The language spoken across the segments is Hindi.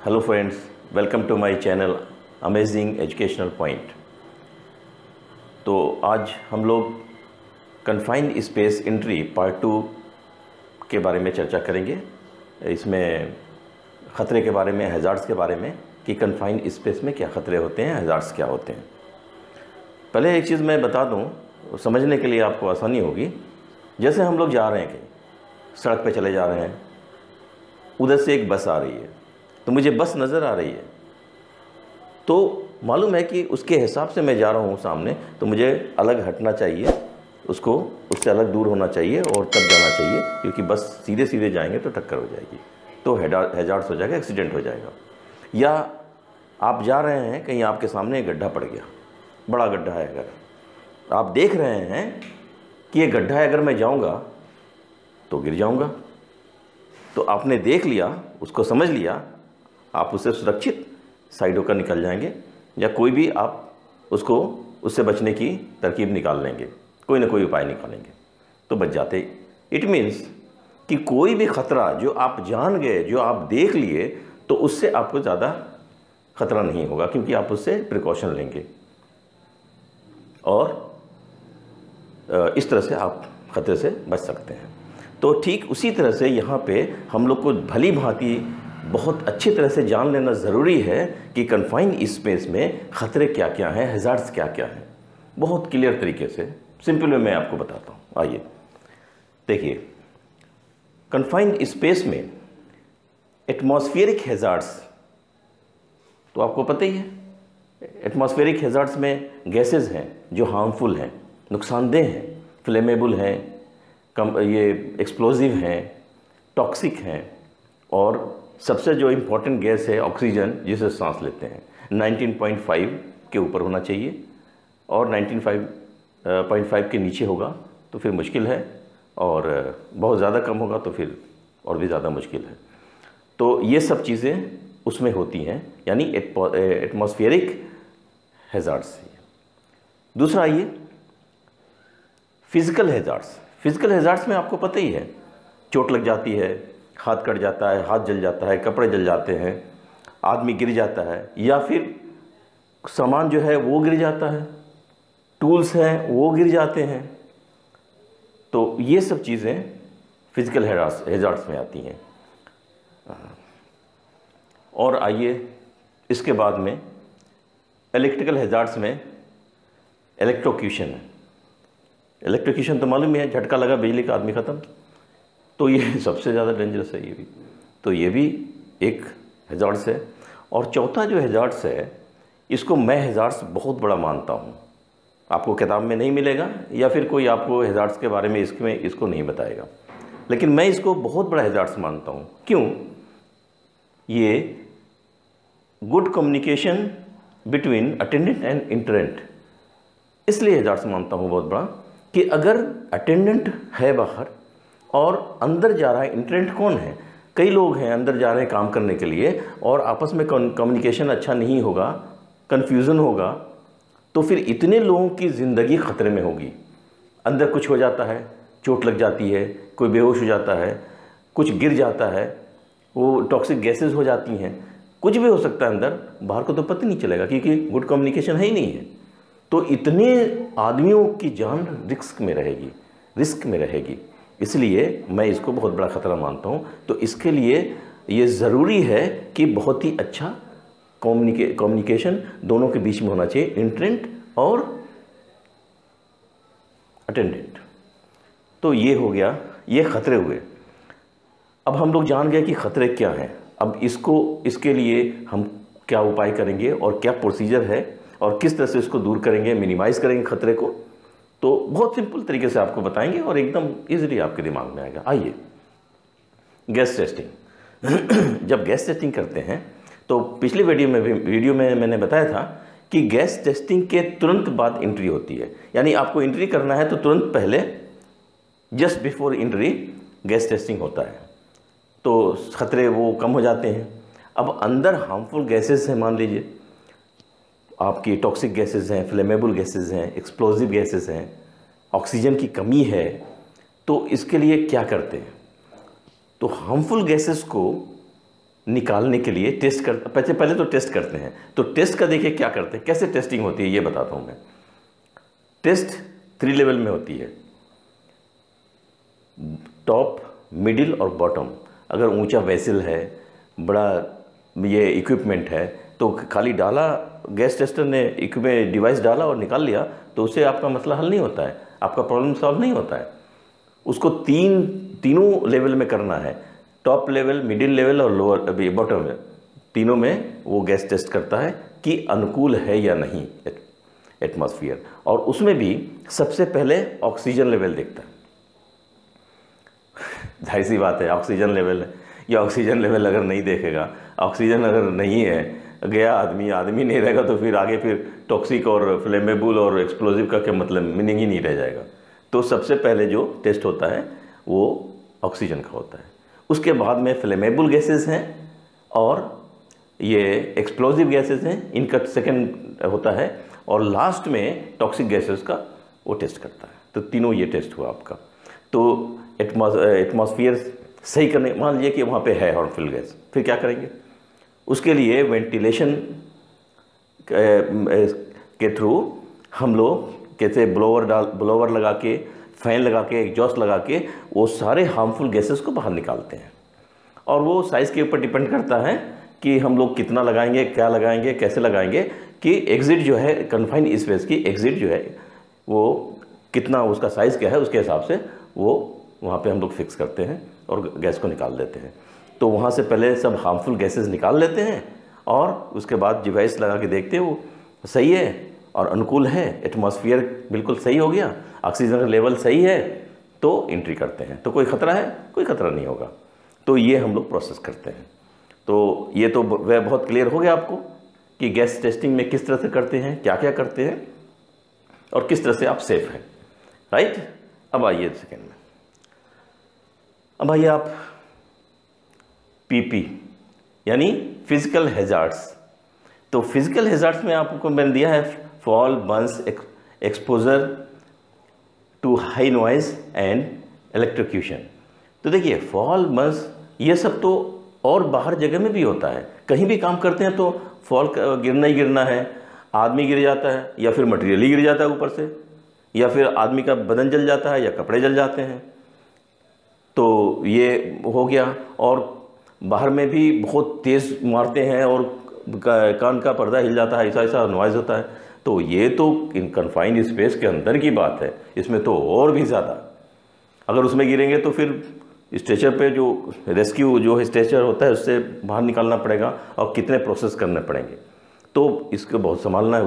Hello friends, welcome to my channel amazing educational point. तो आज हम लोग कन्फाइंड स्पेस एंट्री पार्ट 2 के बारे में चर्चा करेंगे। इसमें ख़तरे के बारे में, हैज़ार्ड्स के बारे में कि कन्फाइंड स्पेस में क्या ख़तरे होते हैं, हैज़ार्ड्स क्या होते हैं। पहले एक चीज़ मैं बता दूं, समझने के लिए आपको आसानी होगी। जैसे हम लोग जा रहे हैं, कहीं सड़क पे चले जा रहे हैं, उधर से एक बस आ रही है, तो मुझे बस नज़र आ रही है, तो मालूम है कि उसके हिसाब से मैं जा रहा हूँ सामने, तो मुझे अलग हटना चाहिए, उससे अलग दूर होना चाहिए और तब जाना चाहिए, क्योंकि बस सीधे सीधे जाएंगे तो टक्कर हो जाएगी, तो हैज़ार्ड्स हो जाएगा, एक्सीडेंट हो जाएगा। या आप जा रहे हैं, कहीं आपके सामने एक गड्ढा पड़ गया, बड़ा गड्ढा है, अगर आप देख रहे हैं कि ये गड्ढा है, अगर मैं जाऊँगा तो गिर जाऊँगा, तो आपने देख लिया, उसको समझ लिया, आप उससे सुरक्षित साइड होकर निकल जाएंगे, या कोई भी आप उससे बचने की तरकीब निकाल लेंगे, कोई ना कोई उपाय निकालेंगे तो बच जाते। इट मीन्स कि कोई भी ख़तरा जो आप जान गए, जो आप देख लिए, तो उससे आपको ज़्यादा ख़तरा नहीं होगा, क्योंकि आप उससे प्रिकॉशन लेंगे और इस तरह से आप ख़तरे से बच सकते हैं। तो ठीक उसी तरह से यहाँ पे हम लोग को भली भांति बहुत अच्छी तरह से जान लेना ज़रूरी है कि कन्फाइंड स्पेस में ख़तरे क्या क्या हैं, हैज़ार्ड्स क्या क्या हैं। बहुत क्लियर तरीके से, सिंपल में मैं आपको बताता हूँ। आइए देखिए, कन्फाइंड स्पेस में एटमॉस्फेरिक हैज़ार्ड्स तो आपको पता ही है। एटमॉस्फेरिक हैज़ार्ड्स में गैसेस हैं जो हार्मफुल हैं, नुकसानदेह हैं, फ्लेमेबल हैं, ये एक्सप्लोजिव हैं, टॉक्सिक हैं, और सबसे जो इम्पोर्टेंट गैस है ऑक्सीजन, जिसे सांस लेते हैं, 19.5 के ऊपर होना चाहिए, और 19.5 के नीचे होगा तो फिर मुश्किल है, और बहुत ज़्यादा कम होगा तो फिर और भी ज़्यादा मुश्किल है। तो ये सब चीज़ें उसमें होती हैं, यानी एटमॉस्फेरिक हैज़ार्ड्स। दूसरा आइए, फिज़िकल हैज़ार्ड्स। फिज़िकल हैज़ार्ड्स में आपको पता ही है, चोट लग जाती है, हाथ कट जाता है, हाथ जल जाता है, कपड़े जल जाते हैं, आदमी गिर जाता है, या फिर सामान जो है वो गिर जाता है, टूल्स हैं वो गिर जाते हैं। तो ये सब चीज़ें फिज़िकल हैज़ार्ड्स में आती हैं। और आइए इसके बाद में इलेक्ट्रिकल हैज़ार्ड्स में इलेक्ट्रोक्यूशन है। इलेक्ट्रोक्यूशन तो मालूम ही है, झटका लगा बिजली का, आदमी ख़त्म। तो ये सबसे ज़्यादा डेंजरस है ये भी, तो ये भी एक हैज़ार्ड्स है। और चौथा जो हैज़ार्ड्स है, इसको मैं हैज़ार्ड्स बहुत बड़ा मानता हूँ। आपको किताब में नहीं मिलेगा, या फिर कोई आपको हैज़ार्ड्स के बारे में इसको नहीं बताएगा, लेकिन मैं इसको बहुत बड़ा हैज़ार्ड्स मानता हूँ। क्यों? ये good communication between attendant and intern, इसलिए हैज़ार्ड्स मानता हूँ बहुत बड़ा, कि अगर अटेंडेंट है बाहर और अंदर जा रहा है, इंटरेंट कौन है? कई लोग हैं अंदर जा रहे हैं काम करने के लिए, और आपस में कम्युनिकेशन अच्छा नहीं होगा, कन्फ्यूज़न होगा, तो फिर इतने लोगों की ज़िंदगी ख़तरे में होगी। अंदर कुछ हो जाता है, चोट लग जाती है, कोई बेहोश हो जाता है, कुछ गिर जाता है, वो टॉक्सिक गैसेस हो जाती हैं, कुछ भी हो सकता है अंदर, बाहर को तो पता नहीं चलेगा, क्योंकि गुड कम्युनिकेशन है ही नहीं है। तो इतने आदमियों की जान रिस्क में रहेगी, इसलिए मैं इसको बहुत बड़ा ख़तरा मानता हूँ। तो इसके लिए ये ज़रूरी है कि बहुत ही अच्छा कम्युनिकेशन दोनों के बीच में होना चाहिए, इंटरेंट और अटेंडेंट। तो ये हो गया, ये ख़तरे हुए। अब हम लोग जान गए कि ख़तरे क्या हैं। अब इसके लिए हम क्या उपाय करेंगे और क्या प्रोसीजर है, और किस तरह से इसको दूर करेंगे, मिनिमाइज़ करेंगे ख़तरे को, तो बहुत सिंपल तरीके से आपको बताएंगे और एकदम इजीली आपके दिमाग में आएगा। आइए, गैस टेस्टिंग। जब गैस टेस्टिंग करते हैं, तो पिछली वीडियो में मैंने बताया था कि गैस टेस्टिंग के तुरंत बाद एंट्री होती है। यानी आपको एंट्री करना है तो तुरंत पहले, just before entry, gas testing होता है, तो ख़तरे वो कम हो जाते हैं। अब अंदर हार्मफुल गैसेस हैं, मान लीजिए आपकी टॉक्सिक गैसेस हैं, फ्लेमेबल गैसेस हैं, एक्सप्लोजिव गैसेस हैं, ऑक्सीजन की कमी है, तो इसके लिए क्या करते हैं? तो हार्मफुल गैसेस को निकालने के लिए टेस्ट कर पहले तो टेस्ट करते हैं। तो टेस्ट का देखिए क्या करते हैं, कैसे टेस्टिंग होती है ये बताता हूँ मैं। टेस्ट 3 लेवल में होती है, टॉप, मिडिल और बॉटम। अगर ऊंचा वेसल है, बड़ा ये इक्विपमेंट है, तो खाली डाला, गैस टेस्टर ने इक्विपमेंट डिवाइस डाला और निकाल लिया, तो उससे आपका मसला हल नहीं होता है, आपका प्रॉब्लम सॉल्व नहीं होता है। उसको तीनों लेवल में करना है, टॉप लेवल, मिडिल लेवल और लोअर बॉटम में, तीनों में वो गैस टेस्ट करता है कि अनुकूल है या नहीं एटमॉस्फेयर। और उसमें भी सबसे पहले ऑक्सीजन लेवल देखता है। जाहिर सी बात है, ऑक्सीजन लेवल है, या ऑक्सीजन लेवल अगर नहीं देखेगा, ऑक्सीजन अगर नहीं है, गया आदमी नहीं रहेगा, तो फिर आगे फिर टॉक्सिक और फ्लेमेबल और एक्सप्लोजिव का क्या मतलब, मीनिंग ही नहीं रह जाएगा। तो सबसे पहले जो टेस्ट होता है वो ऑक्सीजन का होता है। उसके बाद में फ्लेमेबल गैसेस हैं और ये एक्सप्लोजिव गैसेस हैं, इनका सेकंड होता है, और लास्ट में टॉक्सिक गैसेस का वो टेस्ट करता है। तो तीनों ये टेस्ट हुआ आपका। तो एटमॉस्फेयर सही करने, मान लीजिए कि वहाँ पे है हार्मफुल गैस, फिर क्या करेंगे? उसके लिए वेंटिलेशन के थ्रू हम लोग कैसे ब्लोवर लगा के, फैन लगा के, एग्जॉस्ट लगा के वो सारे हार्मफुल गैसेस को बाहर निकालते हैं। और वो साइज़ के ऊपर डिपेंड करता है कि हम लोग कितना लगाएंगे, क्या लगाएंगे, कैसे लगाएंगे, कि एग्ज़िट जो है कन्फाइंड स्पेस की एग्ज़िट जो है वो कितना, उसका साइज़ क्या है, उसके हिसाब से वो वहाँ पे हम लोग फिक्स करते हैं और गैस को निकाल देते हैं। तो वहाँ से पहले सब हार्मफुल गैसेस निकाल लेते हैं और उसके बाद डिवाइस लगा के देखते हैं वो सही है और अनुकूल है, एटमॉस्फेयर बिल्कुल सही हो गया, ऑक्सीजन का लेवल सही है, तो एंट्री करते हैं। तो कोई ख़तरा है? कोई ख़तरा नहीं होगा। तो ये हम लोग प्रोसेस करते हैं। तो ये तो वह बहुत क्लियर हो गया आपको कि गैस टेस्टिंग में किस तरह से करते हैं, क्या क्या करते हैं और किस तरह से आप सेफ हैं, राइट। अब आइए सेकेंड में, अब आइए आप पीपी यानी फिजिकल हैजार्ड्स। तो फिजिकल हैजार्ड्स में आपको मैंने दिया है fall, burns, exposure to high noise and electrocution. तो देखिए फॉल, बर्न्स ये सब तो और बाहर जगह में भी होता है, कहीं भी काम करते हैं तो फॉल गिरना ही गिरना है, आदमी गिर जाता है या फिर मटेरियल ही गिर जाता है ऊपर से, या फिर आदमी का बदन जल जाता है या कपड़े जल जाते हैं, तो ये हो गया। और बाहर में भी बहुत तेज़ मारते हैं और कान का पर्दा हिल जाता है, ऐसा ऐसा नॉइज़ होता है। तो ये तो इन कन्फाइंड स्पेस के अंदर की बात है, इसमें तो और भी ज़्यादा, अगर उसमें गिरेंगे तो फिर स्ट्रेचर पे जो रेस्क्यू जो स्ट्रेचर होता है उससे बाहर निकालना पड़ेगा और कितने प्रोसेस करने पड़ेंगे, तो इसको बहुत संभालना है।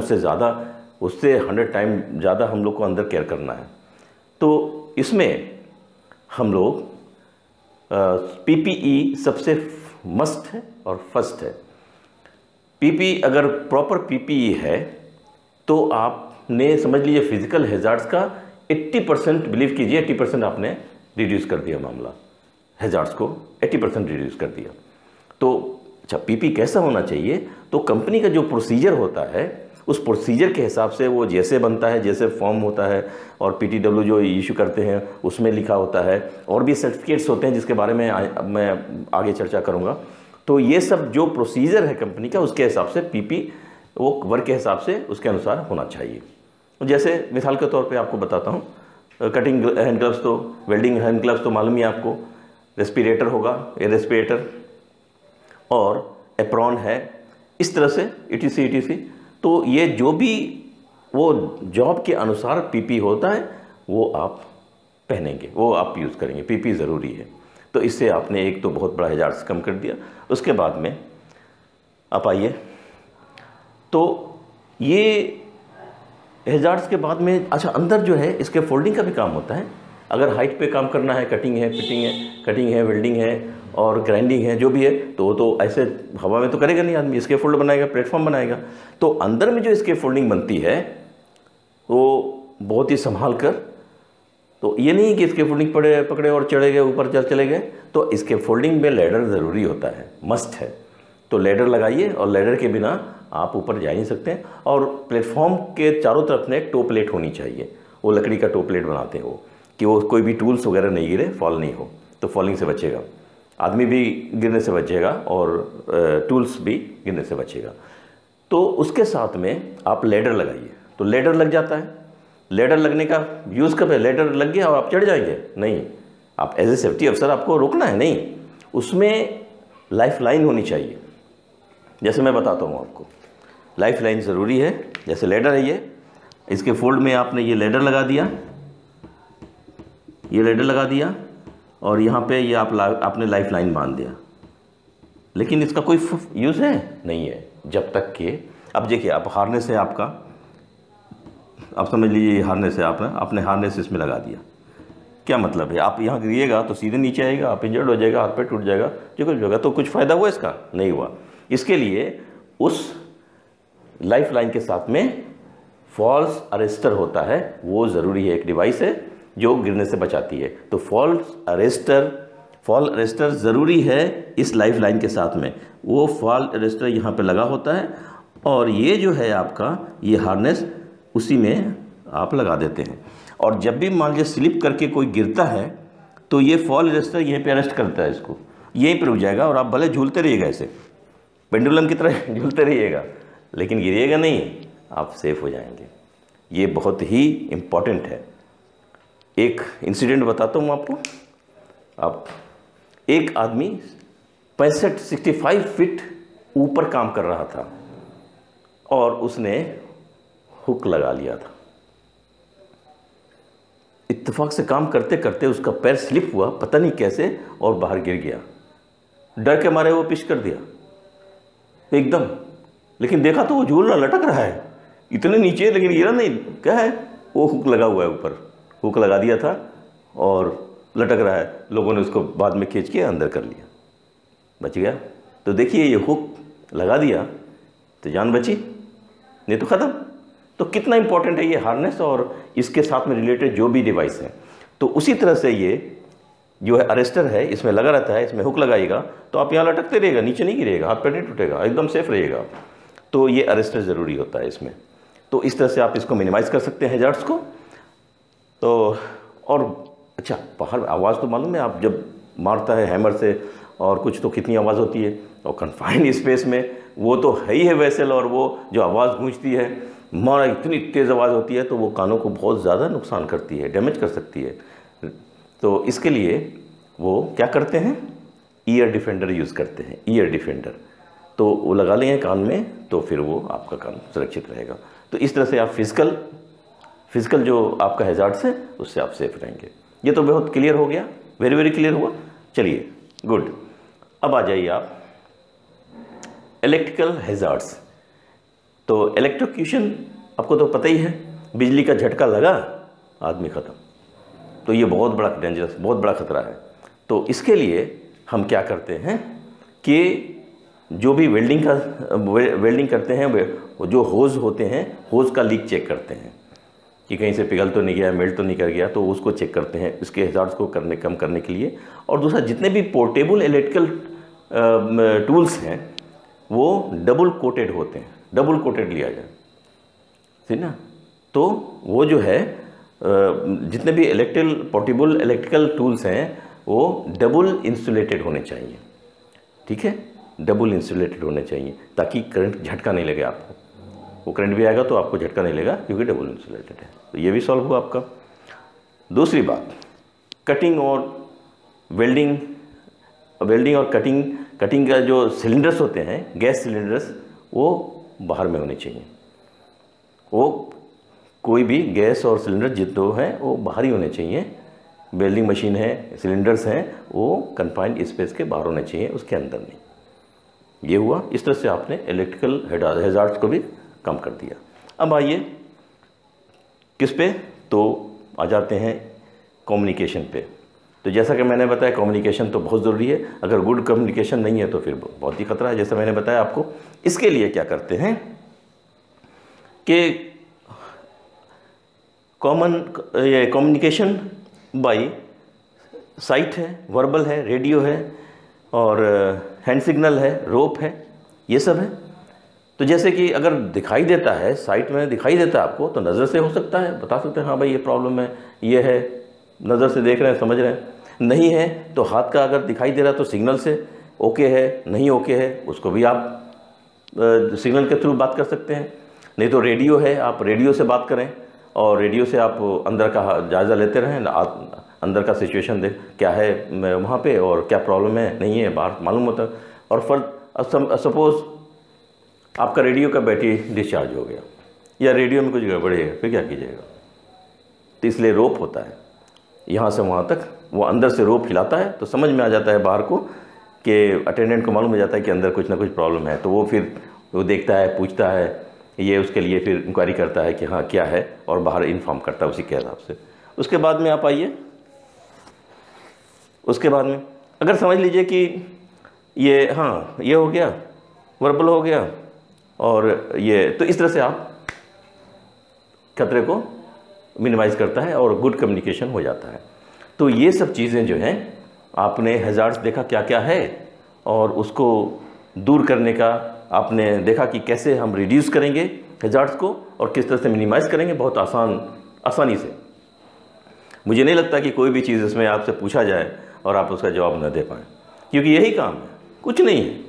उससे 100 टाइम ज़्यादा हम लोग को अंदर केयर करना है। तो इसमें हम लोग पीपीई सबसे मस्ट है और फर्स्ट है। पीपी अगर प्रॉपर पीपीई है तो आपने समझ लीजिए फिजिकल हैजार्ड्स का 80% बिलीव कीजिए, 80% आपने रिड्यूस कर दिया, मामला हैजार्ड्स को 80% रिड्यूस कर दिया। तो अच्छा पीपी कैसा होना चाहिए? तो कंपनी का जो प्रोसीजर होता है उस प्रोसीजर के हिसाब से वो जैसे बनता है, जैसे फॉर्म होता है और पीटीडब्ल्यू जो इशू करते हैं उसमें लिखा होता है, और भी सर्टिफिकेट्स होते हैं जिसके बारे में मैं आगे चर्चा करूँगा। तो ये सब जो प्रोसीजर है कंपनी का उसके हिसाब से पीपी वो वर्क के हिसाब से उसके अनुसार होना चाहिए। जैसे मिसाल के तौर पे आपको बताता हूँ, कटिंग हैंड ग्लव्स, तो वेल्डिंग हैंड ग्लव्स तो मालूम ही आपको, रेस्पिरेटर होगा, एयर रेस्पिरेटर, और एप्रॉन है, इस तरह से ETC। तो ये जो भी वो जॉब के अनुसार पीपी होता है वो आप पहनेंगे, वो आप यूज़ करेंगे, पीपी ज़रूरी है। तो इससे आपने एक तो बहुत बड़ा हैजार्ड्स कम कर दिया। उसके बाद में आप आइए, तो ये हैजार्ड्स के बाद में अच्छा अंदर जो है इसके फोल्डिंग का भी काम होता है। अगर हाइट पे काम करना है, कटिंग है, फिटिंग है, वेल्डिंग है और ग्राइंडिंग है, जो भी है, तो ऐसे हवा में तो करेगा नहीं आदमी, इसके फोल्ड बनाएगा, प्लेटफॉर्म बनाएगा। तो अंदर में जो इसके फोल्डिंग बनती है वो बहुत ही संभाल कर, तो ये नहीं कि इसके फोल्डिंग पकड़े और चढ़े गए, ऊपर चले गए। तो इसके फोल्डिंग में लैडर ज़रूरी होता है, मस्ट है। तो लैडर लगाइए, और लैडर के बिना आप ऊपर जा नहीं सकते। और प्लेटफॉर्म के चारों तरफ में एक टो प्लेट होनी चाहिए, वो लकड़ी का टो प्लेट बनाते हैं वो, कि वो कोई भी टूल्स वगैरह नहीं गिरे, फॉल नहीं हो, तो फॉलिंग से बचेगा। आदमी भी गिरने से बचेगा और टूल्स भी गिरने से बचेगा। तो उसके साथ में आप लेडर लगाइए, तो लेडर लग जाता है। लेडर लगने का यूज़ कब है? लेडर लग गया और आप चढ़ जाएंगे? नहीं, आप एज ए सेफ्टी अफसर आपको रोकना है। नहीं, उसमें लाइफ लाइन होनी चाहिए। जैसे मैं बताता हूँ आपको, लाइफ लाइन ज़रूरी है। जैसे लेडर है ये, इसके फोल्ड में आपने ये लेडर लगा दिया, ये लेडर लगा दिया और यहाँ पे ये आपने लाइफ लाइन बांध दिया। लेकिन इसका कोई यूज़ है? नहीं है, जब तक कि अब देखिए, आप हार्नेस है आपका, आप समझ लीजिए हार्नेस है, आपने हार्नेस इसमें लगा दिया। क्या मतलब है? आप यहाँ गिरिएगा तो सीधे नीचे आएगा, आप इंजर्ड हो जाएगा, हाथ पैर टूट जाएगा, जो कुछ होगा। तो कुछ फ़ायदा हुआ इसका? नहीं हुआ। इसके लिए उस लाइफ लाइन के साथ में फॉल्स अरेस्टर होता है, वो ज़रूरी है। एक डिवाइस है जो गिरने से बचाती है। तो फॉल अरेस्टर ज़रूरी है इस लाइफ लाइन के साथ में। वो फॉल अरेस्टर यहाँ पे लगा होता है और ये जो है आपका ये हार्नेस उसी में आप लगा देते हैं। और जब भी मान लीजिए स्लिप करके कोई गिरता है तो ये फॉल अरेस्टर यहीं पे अरेस्ट करता है, इसको यहीं पे रुक जाएगा और आप भले झूलते रहिएगा, ऐसे पेंडुलम की तरह झूलते रहिएगा, लेकिन गिरिएगा नहीं, आप सेफ हो जाएंगे। ये बहुत ही इम्पॉर्टेंट है। एक इंसिडेंट बताता हूँ आपको। आप एक आदमी 65 फीट ऊपर काम कर रहा था और उसने हुक लगा लिया था। इत्तेफाक से काम करते करते उसका पैर स्लिप हुआ, पता नहीं कैसे, और बाहर गिर गया। डर के मारे वो पिच कर दिया एकदम। लेकिन देखा तो वो झूल रहा, लटक रहा है इतने नीचे, लेकिन गिरा नहीं। क्या है? वो हुक लगा हुआ है ऊपर, हुक लगा दिया था और लटक रहा है। लोगों ने उसको बाद में खींच के अंदर कर लिया, बच गया। तो देखिए, ये हुक लगा दिया तो जान बची, नहीं तो ख़त्म। तो कितना इंपॉर्टेंट है ये हार्नेस और इसके साथ में रिलेटेड जो भी डिवाइस है। तो उसी तरह से ये जो है अरेस्टर है, इसमें लगा रहता है, इसमें हुक लगाइएगा तो आप यहाँ लटकते रहिएगा, नीचे नहीं गिरेगा, हाथ पैर नहीं टूटेगा, एकदम सेफ रहिएगा। तो ये अरेस्टर ज़रूरी होता है इसमें। तो इस तरह से आप इसको मिनिमाइज़ कर सकते हैं हैजार्ड्स को। तो और अच्छा, बाहर आवाज़ तो मालूम है, आप जब मारता है हैमर से और कुछ तो कितनी आवाज़ होती है, और कन्फाइंड स्पेस में वो तो है ही है वेसल, और वो जो आवाज़ गूंजती है मारा, इतनी तेज़ आवाज़ होती है, तो वो कानों को बहुत ज़्यादा नुकसान करती है, डैमेज कर सकती है। तो इसके लिए वो क्या करते हैं? ईयर डिफेंडर यूज़ करते हैं, ईयर डिफेंडर। तो वो लगा लेंगे कान में, तो फिर वो आपका कान सुरक्षित रहेगा। तो इस तरह से आप फिजिकल जो आपका हैजार्ड्स है उससे आप सेफ रहेंगे। ये तो बहुत क्लियर हो गया, वेरी वेरी क्लियर हुआ। चलिए, गुड। अब आ जाइए आप इलेक्ट्रिकल हैजार्ड्स। तो इलेक्ट्रोक्यूशन आपको तो पता ही है, बिजली का झटका लगा, आदमी ख़त्म। तो ये बहुत बड़ा डेंजरस, बहुत बड़ा खतरा है। तो इसके लिए हम क्या करते हैं कि जो भी वेल्डिंग करते हैं, वो जो होज़ होते हैं, होज़ का लीक चेक करते हैं कि कहीं से पिघल तो नहीं गया, मेल्ट तो नहीं कर गया, तो उसको चेक करते हैं इसके हैजार्ड्स को कम करने के लिए। और दूसरा, जितने भी पोर्टेबल इलेक्ट्रिकल टूल्स हैं वो डबल कोटेड होते हैं, डबल कोटेड लिया जाए, ठीक ना। तो वो जो है जितने भी पोर्टेबल इलेक्ट्रिकल टूल्स हैं वो डबल इंसुलेटेड होने चाहिए, ठीक है, डबल इंसुलेटेड होने चाहिए, ताकि करंट झटका नहीं लगे आपको। वो करंट भी आएगा तो आपको झटका नहीं लगेगा, क्योंकि डबल इंसुलेटेड है। तो ये भी सॉल्व हुआ आपका। दूसरी बात, कटिंग और वेल्डिंग और कटिंग का जो सिलेंडर्स होते हैं, गैस सिलेंडर्स, वो बाहर में होने चाहिए। वो कोई भी गैस और सिलेंडर जितने हैं वो बाहर ही होने चाहिए। वेल्डिंग मशीन है, सिलेंडर्स हैं, वो कन्फाइंड स्पेस के बाहर होने चाहिए, उसके अंदर नहीं। ये हुआ। इस तरह से आपने इलेक्ट्रिकल हैजार्ड्स को भी कम कर दिया। अब आइए किस पे, तो आ जाते हैं कम्युनिकेशन पे। तो जैसा कि मैंने बताया, कम्युनिकेशन तो बहुत ज़रूरी है। अगर गुड कम्युनिकेशन नहीं है तो फिर बहुत ही खतरा है, जैसा मैंने बताया आपको। इसके लिए क्या करते हैं कि कम्युनिकेशन बाय साइट है, वर्बल है, रेडियो है, और हैंड सिग्नल है, रोप है, ये सब है। तो जैसे कि अगर दिखाई देता है, साइट में दिखाई देता है आपको, तो नज़र से हो सकता है, बता सकते हैं हाँ भाई ये प्रॉब्लम है, ये है, नज़र से देख रहे हैं, समझ रहे हैं। नहीं है तो हाथ का अगर दिखाई दे रहा तो सिग्नल से ओके है, नहीं ओके है उसको भी आप सिग्नल के थ्रू बात कर सकते हैं। नहीं तो रेडियो है, आप रेडियो से बात करें और रेडियो से आप अंदर का जायज़ा लेते रहें, अंदर का सिचुएशन देख क्या है वहाँ पे और क्या प्रॉब्लम है, नहीं है, बाहर मालूम होता है। और फर्ज सपोज़ आपका रेडियो का बैटरी डिस्चार्ज हो गया या रेडियो में कुछ गड़बड़ी है, फिर क्या कीजिएगा? तो इसलिए रोप होता है, यहाँ से वहाँ तक वो अंदर से रोप हिलाता है तो समझ में आ जाता है बाहर को कि अटेंडेंट को मालूम हो जाता है कि अंदर कुछ ना कुछ प्रॉब्लम है। तो वो फिर वो देखता है, पूछता है, ये उसके लिए फिर इंक्वायरी करता है कि हाँ क्या है और बाहर इन्फॉर्म करता है उसी के हिसाब से। उसके बाद में आप आइए, उसके बाद में अगर समझ लीजिए कि ये हाँ ये हो गया, वर्बल हो गया और ये, तो इस तरह से आप खतरे को मिनिमाइज़ करता है और गुड कम्युनिकेशन हो जाता है। तो ये सब चीज़ें जो हैं आपने हैज़ार्ड्स देखा क्या क्या है और उसको दूर करने का आपने देखा कि कैसे हम रिड्यूस करेंगे हैज़ार्ड्स को और किस तरह से मिनिमाइज़ करेंगे बहुत आसानी से। मुझे नहीं लगता कि कोई भी चीज़ इसमें आपसे पूछा जाए और आप उसका जवाब न दे पाएँ, क्योंकि यही काम है, कुछ नहीं है।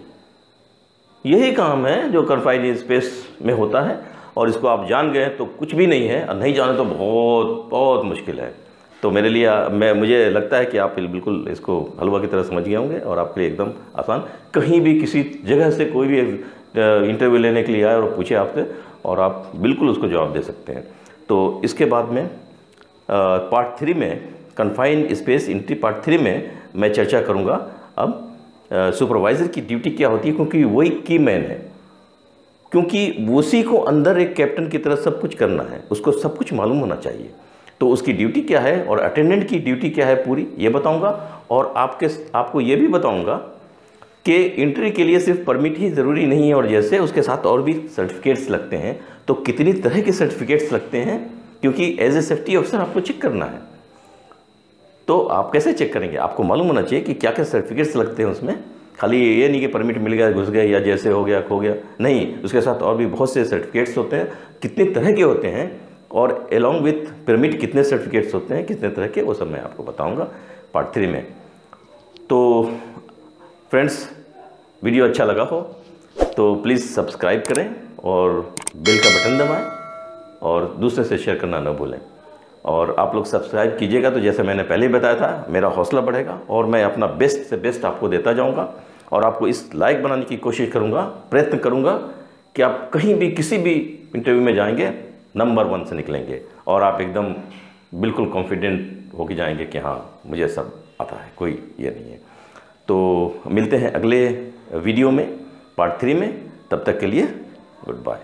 यही काम है जो कन्फाइंड स्पेस में होता है और इसको आप जान गए तो कुछ भी नहीं है, और नहीं जाने तो बहुत बहुत मुश्किल है। तो मेरे लिए मुझे लगता है कि आप बिल्कुल इसको हलवा की तरह समझ गए होंगे और आपके लिए एकदम आसान। कहीं भी किसी जगह से कोई भी इंटरव्यू लेने के लिए आए और पूछे आपसे और आप बिल्कुल उसको जवाब दे सकते हैं। तो इसके बाद में पार्ट 3 में कन्फाइंड स्पेस एंट्री पार्ट 3 में मैं चर्चा करूँगा अब सुपरवाइज़र की ड्यूटी क्या होती है, क्योंकि वही की मैन है, क्योंकि उसी को अंदर एक कैप्टन की तरह सब कुछ करना है, उसको सब कुछ मालूम होना चाहिए। तो उसकी ड्यूटी क्या है और अटेंडेंट की ड्यूटी क्या है पूरी ये बताऊंगा। और आपको ये भी बताऊंगा कि एंट्री के लिए सिर्फ परमिट ही ज़रूरी नहीं है और जैसे उसके साथ और भी सर्टिफिकेट्स लगते हैं। तो कितनी तरह के सर्टिफिकेट्स लगते हैं, क्योंकि एज ए सेफ्टी ऑफिसर आपको चेक करना है। तो आप कैसे चेक करेंगे? आपको मालूम होना चाहिए कि क्या क्या सर्टिफिकेट्स लगते हैं उसमें। खाली ये नहीं कि परमिट मिल गया, घुस गए या जैसे हो गया खो गया, नहीं, उसके साथ और भी बहुत से सर्टिफिकेट्स होते हैं। कितने तरह के होते हैं और अलोंग विथ परमिट कितने सर्टिफिकेट्स होते हैं, कितने तरह के, वो सब मैं आपको बताऊंगा पार्ट 3 में। तो फ्रेंड्स, वीडियो अच्छा लगा हो तो प्लीज़ सब्सक्राइब करें और बेल का बटन दबाएं और दूसरे से शेयर करना न भूलें। और आप लोग सब्सक्राइब कीजिएगा तो जैसे मैंने पहले ही बताया था, मेरा हौसला बढ़ेगा और मैं अपना बेस्ट से बेस्ट आपको देता जाऊंगा और आपको इस लायक बनाने की कोशिश करूंगा, प्रयत्न करूंगा कि आप कहीं भी किसी भी इंटरव्यू में जाएंगे नंबर 1 से निकलेंगे और आप एकदम बिल्कुल कॉन्फिडेंट होके जाएंगे कि हाँ मुझे सब आता है, कोई ये नहीं है। तो मिलते हैं अगले वीडियो में पार्ट 3 में, तब तक के लिए गुड बाय।